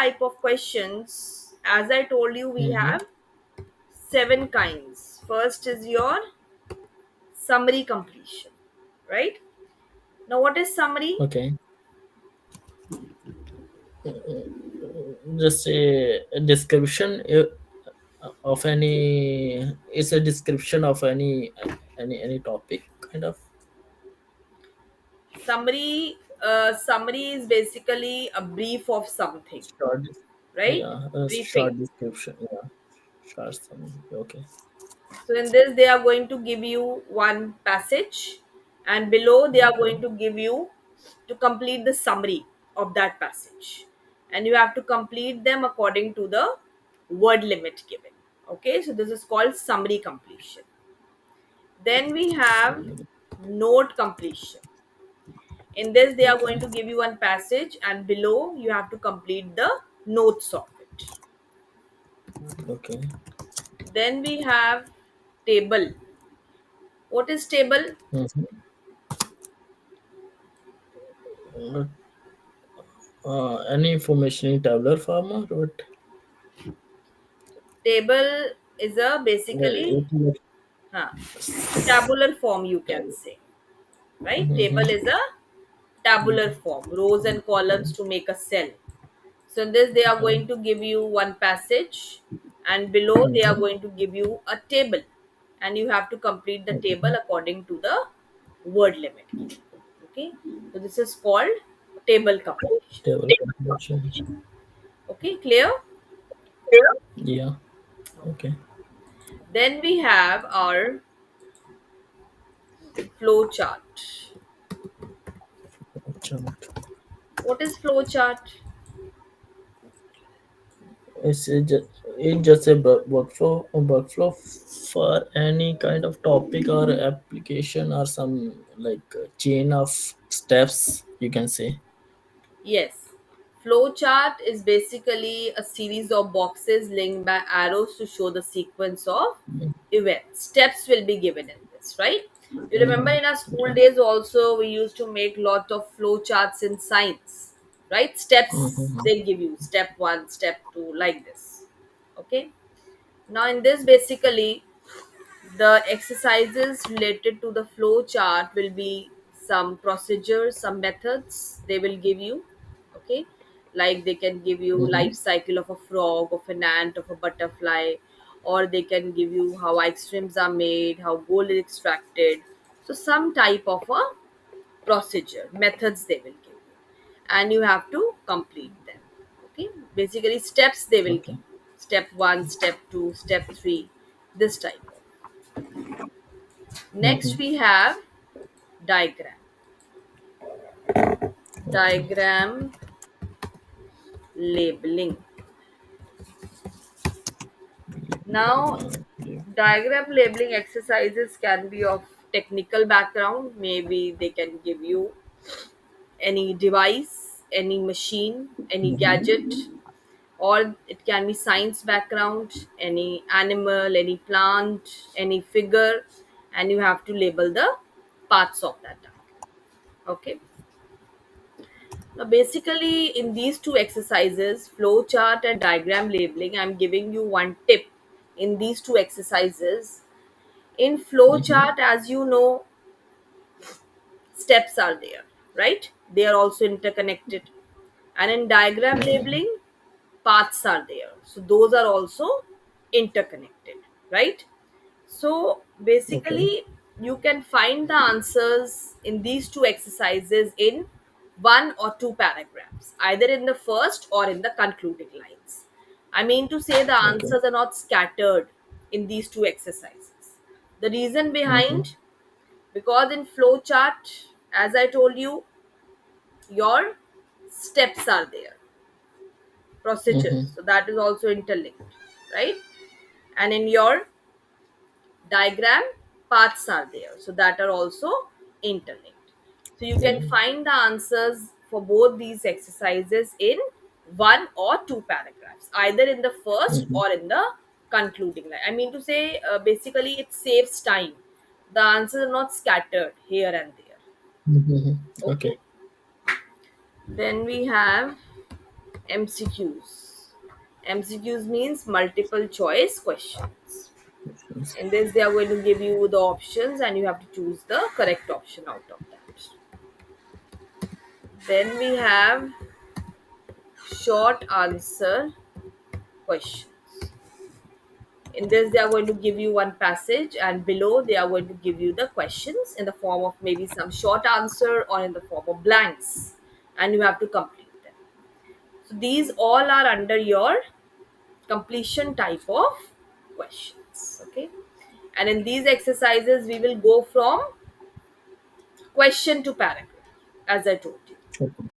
type of questions. As I told you, we Mm-hmm. have seven kinds. First is your summary completion, right? Now, what is summary? Okay. Just a description of any. It's a description of any topic kind of Summary is basically a brief of something, short. right? Yeah, a Briefing. short description. Yeah, short summary. Okay. So in this, they are going to give you one passage, and below they are Okay. going to give you to complete the summary of that passage, and you have to complete them according to the word limit given. Okay, so this is called summary completion. Then we have Summary. note completion. In this, they are going to give you one passage, and below you have to complete the notes of it. Okay. Then we have table. What is table? Mm-hmm. Any information in tabular form or what? Table is a basically It, huh, tabular form, you can say, right? Table mm-hmm. is a tabular form, rows and columns to make a cell. So in this, they are Okay. going to give you one passage, and below they are Mm-hmm. going to give you a table, and you have to complete the table Okay. according to the word limit. Okay, so this is called table completion. Table completion. Okay, clear? Yeah. Okay. Then we have our flow chart. Chart. What is flow chart? It's just a workflow for any kind of topic or application or some like chain of steps you can say. Yes. Flowchart is basically a series of boxes linked by arrows to show the sequence of events. Steps will be given in this, right? You remember Mm-hmm. in our school Yeah. days also we used to make lot of flowcharts in science, right? Steps Mm-hmm. they give you step 1, step 2 like this. Okay? Now in this basically the exercises related to the flow chart will be some procedures, some methods they will give you. Okay, like they can give you Mm-hmm. life cycle of a frog, of an ant, of a butterfly, or they can give you how ice creams are made, how gold is extracted. So some type of a procedure methods they will give you, and you have to complete them. Okay, basically steps they will Okay. give you: step 1, step 2, step 3, this type of. Mm-hmm. Next we have diagram. Okay. Diagram labeling. Now, Yeah. diagram labeling exercises can be of technical background. Maybe they can give you any device, any machine, any gadget, or it can be science background, any animal, any plant, any figure, and you have to label the parts of that diagram. Okay. Now, basically, in these two exercises, flow chart and diagram labeling, I'm giving you one tip in these two exercises. In flow Mm-hmm. chart, as you know, steps are there, right? They are also interconnected. And in diagram Mm-hmm. labeling, paths are there. So, those are also interconnected, right? So Okay. basically, you can find the answers in these two exercises in one or two paragraphs, either in the first or in the concluding lines. I mean to say the Okay. answers are not scattered in these two exercises. The reason Mm-hmm. behind, because in flowchart, as I told you, your steps are there, procedures. Mm-hmm. So that is also interlinked, right? And in your diagram, paths are there, so that are also interlinked. So you Yeah. can find the answers for both these exercises in one or two paragraphs, either in the first Mm-hmm. or in the concluding line. I mean to say, basically it saves time. The answers are not scattered here and there. Mm-hmm. Okay. Okay. Then we have MCQs. MCQs means multiple choice questions. Questions. In this, they are going to give you the options and you have to choose the correct option out of that. Then we have short answer questions. In this, they are going to give you one passage, and below, they are going to give you the questions in the form of maybe some short answer or in the form of blanks, and you have to complete them. So, these all are under your completion type of questions. Okay, and in these exercises, we will go from question to paragraph, as I told you. Okay.